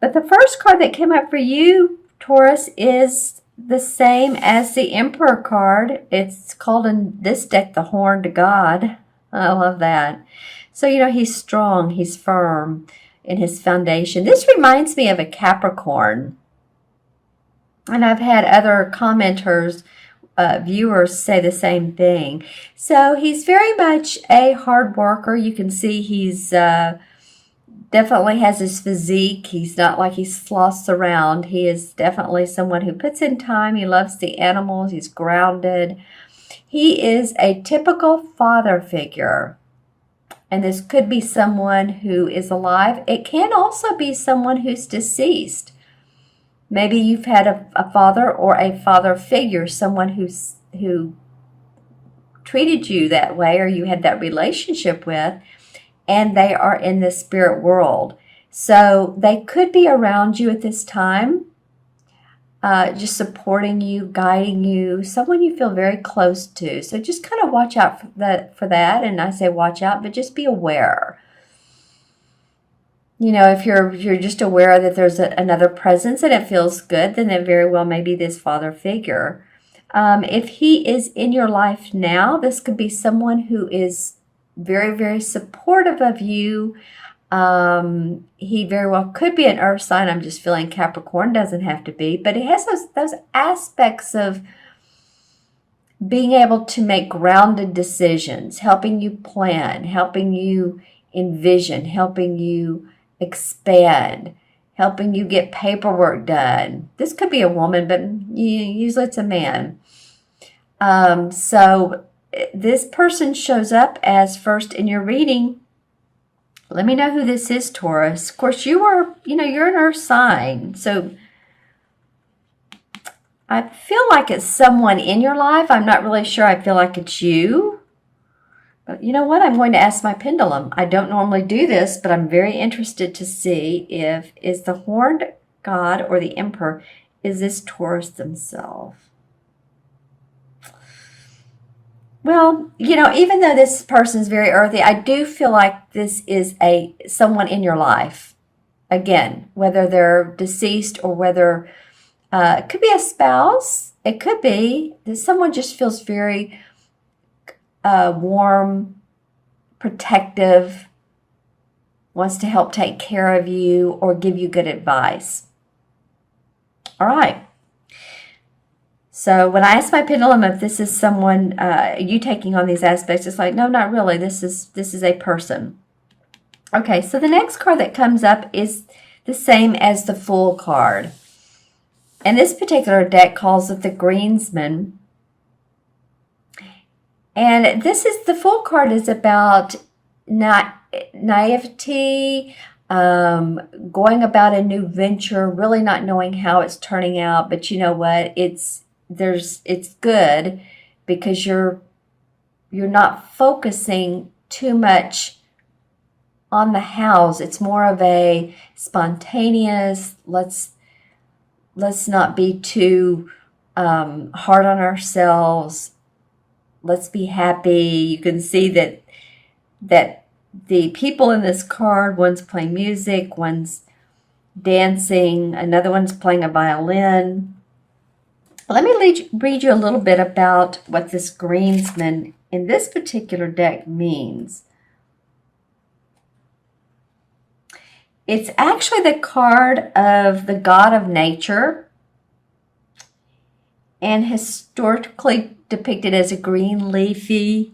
But the first card that came up for you, Taurus, is the same as the Emperor card. It's called in this deck the Horned God. I love that. So, he's strong, he's firm in his foundation. This reminds me of a Capricorn. And I've had other commenters, viewers say the same thing. So he's very much a hard worker. You can see he's definitely has his physique. He's not like he sloths around. He is definitely someone who puts in time. He loves the animals. He's grounded. He is a typical father figure. And this could be someone who is alive. It can also be someone who's deceased. Maybe you've had a father or a father figure, someone who treated you that way or you had that relationship with, and they are in the spirit world. So they could be around you at this time, just supporting you, guiding you, someone you feel very close to. So just kind of watch out for that. And I say watch out, but just be aware. If you're just aware that there's another presence and it feels good, then it very well may be this father figure. If he is in your life now, this could be someone who is very, very supportive of you. He very well could be an earth sign. I'm just feeling Capricorn, doesn't have to be, but it has those aspects of being able to make grounded decisions, helping you plan, helping you envision, helping you expand, helping you get paperwork done. This could be a woman, but usually it's a man. So this person shows up as first in your reading. Let me know who this is, Taurus. Of course, you're an earth sign. So I feel like it's someone in your life. I'm not really sure. I feel like it's you. But you know what? I'm going to ask my pendulum. I don't normally do this, but I'm very interested to see is the Horned God or the Emperor, is this Taurus themselves? Well, even though this person's very earthy, I do feel like this is someone in your life. Again, whether they're deceased or whether it could be a spouse. It could be that someone just feels very warm, protective, wants to help take care of you or give you good advice. All right. So when I ask my pendulum if this is someone, you taking on these aspects, it's like, no, not really. This is a person. Okay, so the next card that comes up is the same as the Fool card. And this particular deck calls it the Greensman. And the Fool card is about naivety, going about a new venture, really not knowing how it's turning out. But you know what? It's good because you're not focusing too much on the hows. It's more of a spontaneous, let's not be too hard on ourselves. Let's be happy. You can see that the people in this card, one's playing music, one's dancing, another one's playing a violin. Let me read you a little bit about what this Greensman in this particular deck means. It's actually the card of the god of nature and historically depicted as a green leafy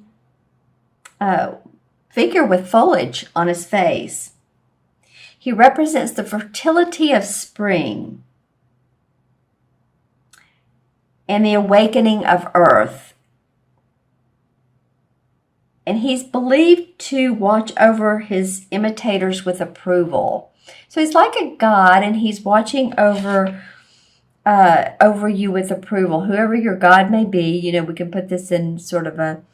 figure with foliage on his face. He represents the fertility of spring and the awakening of earth. And he's believed to watch over his imitators with approval. So he's like a god, and he's watching over you with approval. Whoever your god may be, we can put this in sort of an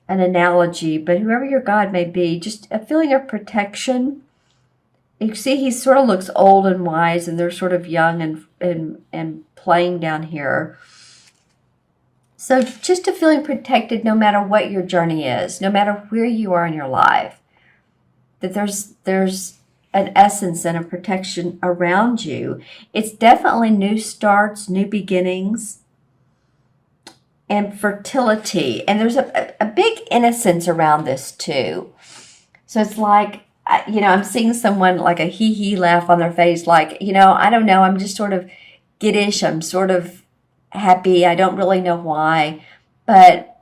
analogy, but whoever your god may be, just a feeling of protection. You see, he sort of looks old and wise, and they're sort of young and playing down here. So just a feeling protected no matter what your journey is, no matter where you are in your life. That there's an essence and a protection around you. It's definitely new starts, new beginnings, and fertility. And there's a big innocence around this too. So it's like, I'm seeing someone like a hee-hee laugh on their face, like, I don't know, I'm just sort of giddish, I'm sort of happy, I don't really know why, but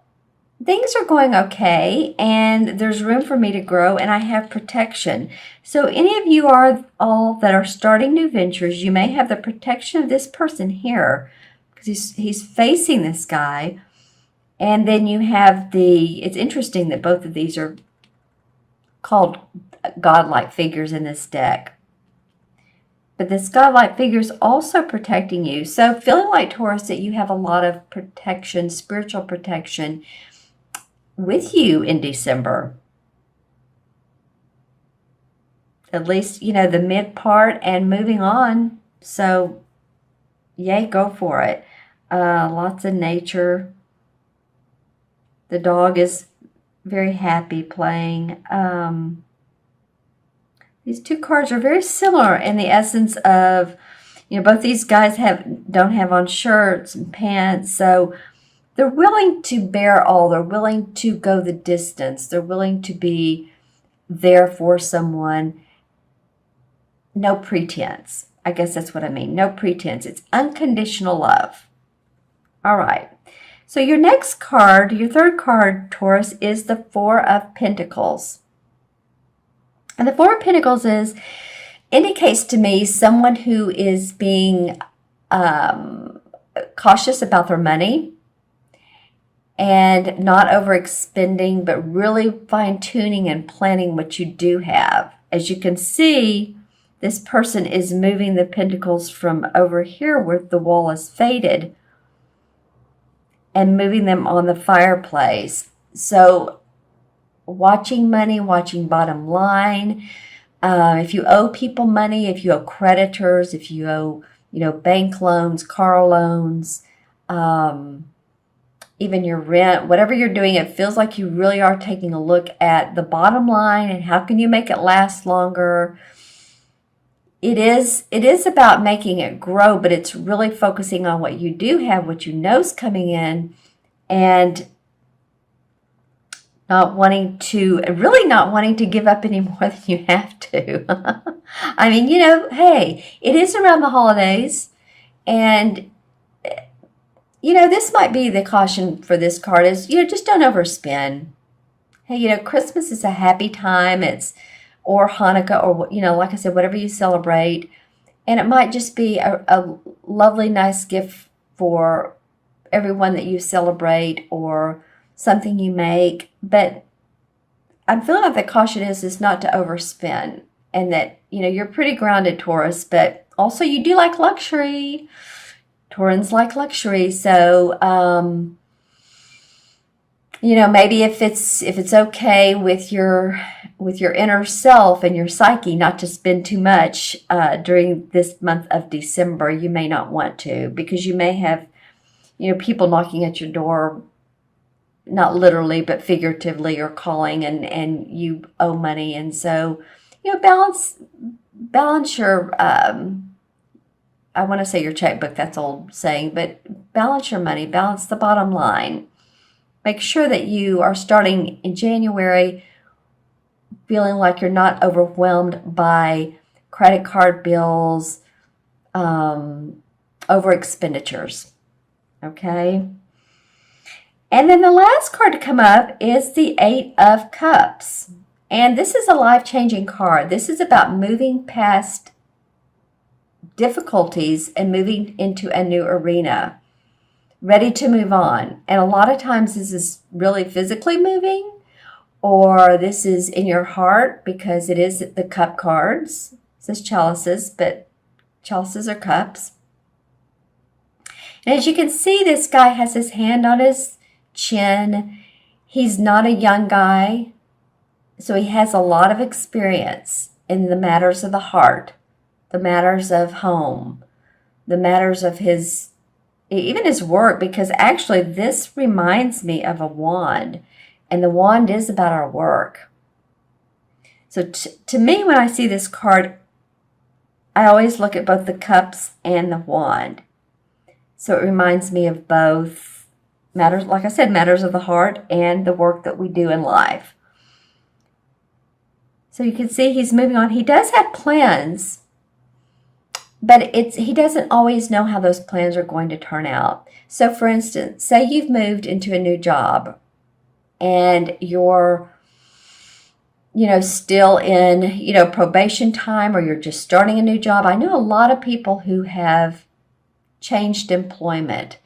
things are going okay, and there's room for me to grow, and I have protection. So any of you are all that are starting new ventures, you may have the protection of this person here, because he's facing this guy, and then you have it's interesting that both of these are called godlike figures in this deck. But this godlike figure is also protecting you. So feeling like, Taurus, that you have a lot of protection, spiritual protection with you in December. At least, the mid part and moving on. So, yay, go for it. Lots of nature. The dog is very happy playing. These two cards are very similar in the essence of, both these guys don't have on shirts and pants, so they're willing to bear all. They're willing to go the distance. They're willing to be there for someone. No pretense. I guess that's what I mean. No pretense. It's unconditional love. All right. So your next card, your third card, Taurus, is the Four of Pentacles. And the Four of Pentacles indicates to me someone who is being cautious about their money and not overexpending, but really fine-tuning and planning what you do have. As you can see, this person is moving the pentacles from over here where the wall is faded and moving them on the fireplace. So watching money, watching bottom line. If you owe people money, if you owe creditors, if you owe, bank loans, car loans, even your rent, whatever you're doing, it feels like you really are taking a look at the bottom line and how can you make it last longer. It is about making it grow, but it's really focusing on what you do have, what you know is coming in, and not wanting to give up any more than you have to. I mean, hey, it is around the holidays, and this might be the caution for this card is, just don't overspend. Hey, Christmas is a happy time. Or Hanukkah, or, like I said, whatever you celebrate. And it might just be a lovely, nice gift for everyone that you celebrate, or something you make. But I'm feeling like the caution is not to overspend, and that, you're pretty grounded, Taurus, but also you do like luxury. Taurans like luxury. So, maybe if it's okay with your inner self and your psyche not to spend too much during this month of December, you may not want to, because you may have, people knocking at your door, not literally, but figuratively, or calling, and you owe money. And so, balance your, I want to say your checkbook, that's old saying, but balance your money, balance the bottom line. Make sure that you are starting in January feeling like you're not overwhelmed by credit card bills, over expenditures. Okay? And then the last card to come up is the Eight of Cups. And this is a life-changing card. This is about moving past difficulties and moving into a new arena. Ready to move on. And a lot of times this is really physically moving, or this is in your heart, because it is the cup cards. It says chalices, but chalices are cups. And as you can see, this guy has his hand on his chin. He's not a young guy, so he has a lot of experience in the matters of the heart, the matters of home, the matters of even his work, because actually this reminds me of a wand, and the wand is about our work. So to me, when I see this card, I always look at both the cups and the wand. So it reminds me of both matters, like I said, matters of the heart and the work that we do in life. So you can see he's moving on. He does have plans, but he doesn't always know how those plans are going to turn out. So for instance, say you've moved into a new job and you're, still in, probation time, or you're just starting a new job. I know a lot of people who have changed employment.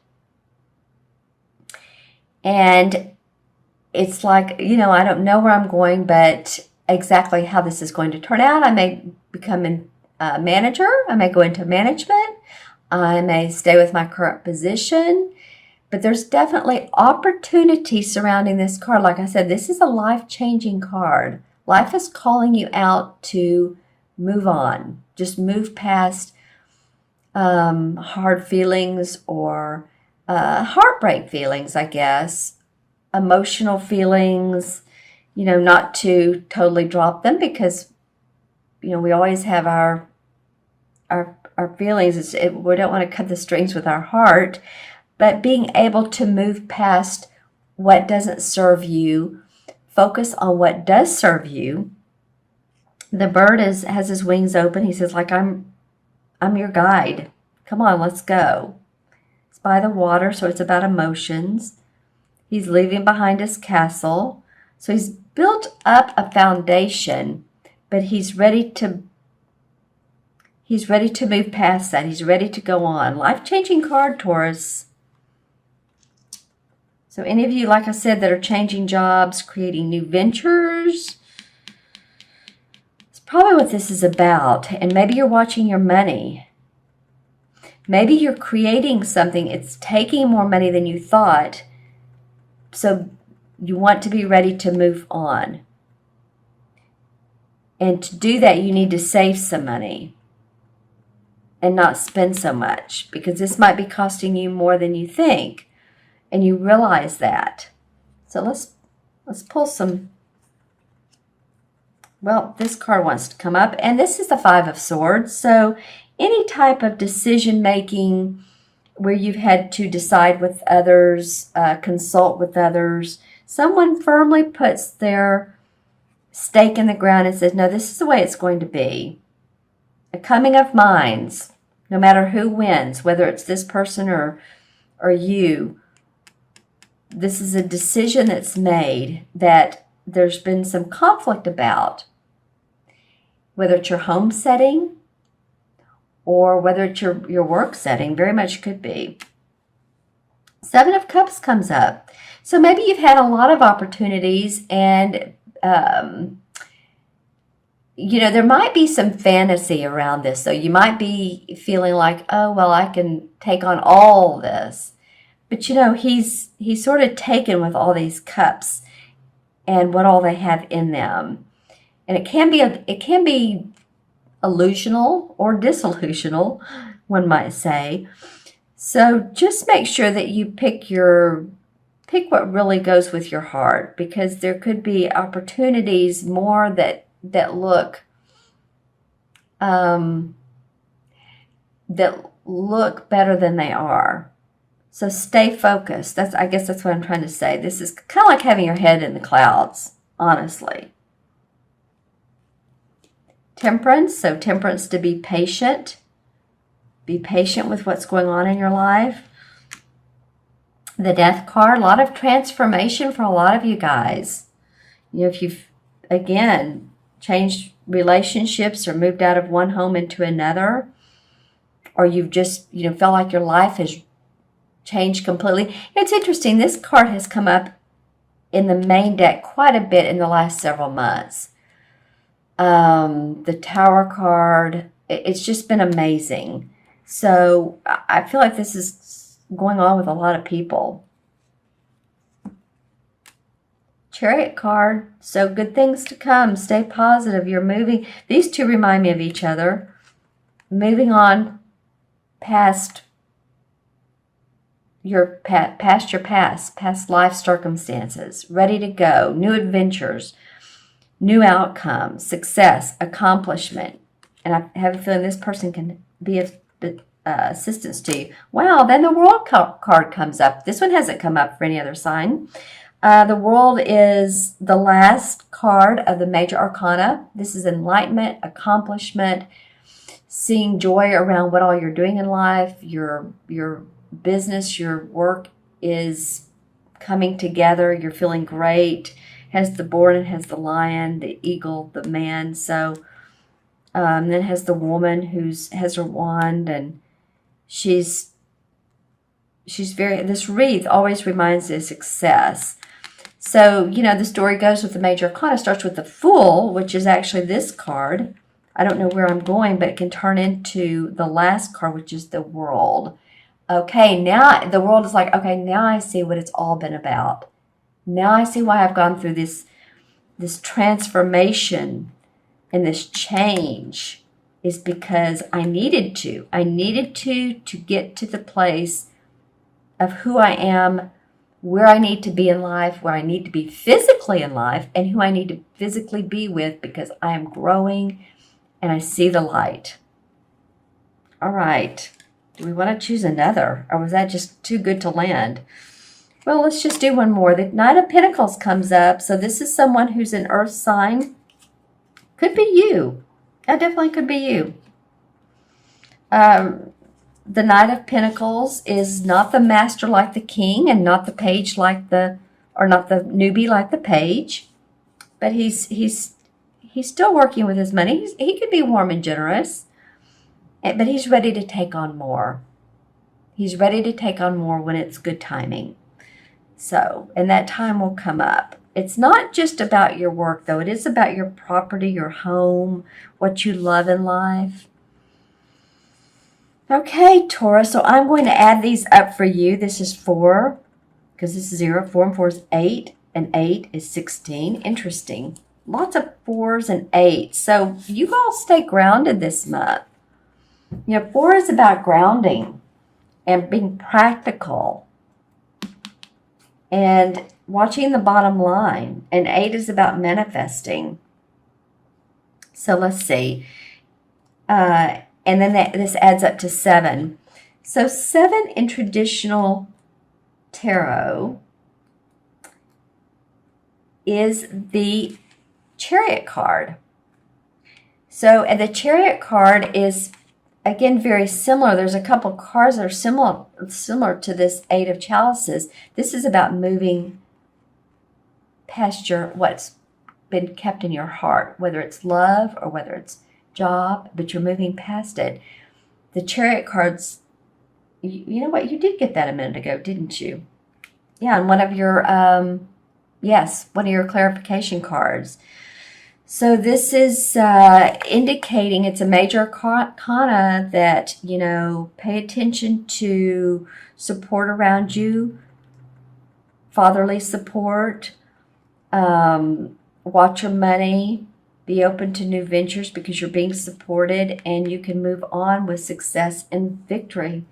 And it's like, I don't know where I'm going, but exactly how this is going to turn out. I may become a manager. I may go into management. I may stay with my current position. But there's definitely opportunity surrounding this card. Like I said, this is a life-changing card. Life is calling you out to move on. Just move past hard feelings or heartbreak feelings, I guess. Emotional feelings, not to totally drop them, because, we always have our feelings. We don't want to cut the strings with our heart. But being able to move past what doesn't serve you, focus on what does serve you. The bird has his wings open. He says, like, I'm your guide. Come on, let's go. It's by the water, so it's about emotions. He's leaving behind his castle. So he's built up a foundation, but he's ready to move past that. He's ready to go on. Life-changing card, Taurus. So any of you, like I said, that are changing jobs, creating new ventures, it's probably what this is about. And maybe you're watching your money. Maybe you're creating something. It's taking more money than you thought. So you want to be ready to move on. And to do that, you need to save some money and not spend so much, because this might be costing you more than you think. And you realize that. So let's pull some. Well, this card wants to come up, and this is the Five of Swords. So any type of decision making where you've had to decide with others, consult with others, someone firmly puts their stake in the ground and says, no, this is the way it's going to be. A coming of minds, no matter who wins, whether it's this person or you. This is a decision that's made that there's been some conflict about, whether it's your home setting or whether it's your work setting. Very much could be. Seven of Cups comes up. So maybe you've had a lot of opportunities, and there might be some fantasy around this. So you might be feeling like, oh, well, I can take on all this. But he's sort of taken with all these cups and what all they have in them. And it can be illusional or disillusional, one might say. So just make sure that you pick what really goes with your heart, because there could be opportunities more that look better than they are. So stay focused. I guess that's what I'm trying to say. This is kind of like having your head in the clouds, honestly. Temperance. So temperance, to be patient. Be patient with what's going on in your life. The Death card. A lot of transformation for a lot of you guys. If you've, again, changed relationships or moved out of one home into another, or you've just, felt like your life has changed completely. It's interesting. This card has come up in the main deck quite a bit in the last several months. The Tower card, it's just been amazing. So I feel like this is going on with a lot of people. Chariot card. So good things to come. Stay positive. You're moving. These two remind me of each other. Moving on past past life circumstances, ready to go, new adventures. new outcome, success, accomplishment. And I have a feeling this person can be of assistance to you. Wow, then the World card comes up. This one hasn't come up for any other sign. The World is the last card of the major arcana. This is enlightenment, accomplishment, seeing joy around what all you're doing in life. Your business, your work is coming together. You're feeling great. Has the boar and has the lion, the eagle, the man. So then has the woman has her wand, and she's very, this wreath always reminds me of success. So, the story goes with the major arcana, starts with the Fool, which is actually this card. I don't know where I'm going, but it can turn into the last card, which is the World. Okay, now the World is like, okay, now I see what it's all been about. Now I see why I've gone through this transformation and this change, is because I needed to. I needed to get to the place of who I am, where I need to be in life, where I need to be physically in life, and who I need to physically be with, because I am growing and I see the light. All right. Do we want to choose another, or was that just too good to land? Well, let's just do one more. The Knight of Pentacles comes up. So this is someone who's an earth sign. Could be you. That definitely could be you. The Knight of Pentacles is not the master like the king, and not the page like or not the newbie like the page. But he's still working with his money. He could be warm and generous, but he's ready to take on more. He's ready to take on more when it's good timing. So, and that time will come up. It's not just about your work, though. It is about your property, your home, what you love in life. Okay, Taurus, so I'm going to add these up for you. This is 4, because this is 0. 4 and 4 is 8, and 8 is 16. Interesting. Lots of 4s and 8s. So you all stay grounded this month. 4 is about grounding and being practical and watching the bottom line. And 8 is about manifesting. So let's see. And then this adds up to 7. So 7 in traditional tarot is the Chariot card. So, and the Chariot card is, again, very similar. There's a couple cards that are similar to this 8 of Chalices. This is about moving past what's been kept in your heart, whether it's love or whether it's job, but you're moving past it. The Chariot cards, you know what? You did get that a minute ago, didn't you? Yeah, and one of your, one of your clarification cards. So this is indicating, it's a major arcana that, pay attention to support around you, fatherly support, watch your money, be open to new ventures because you're being supported, and you can move on with success and victory.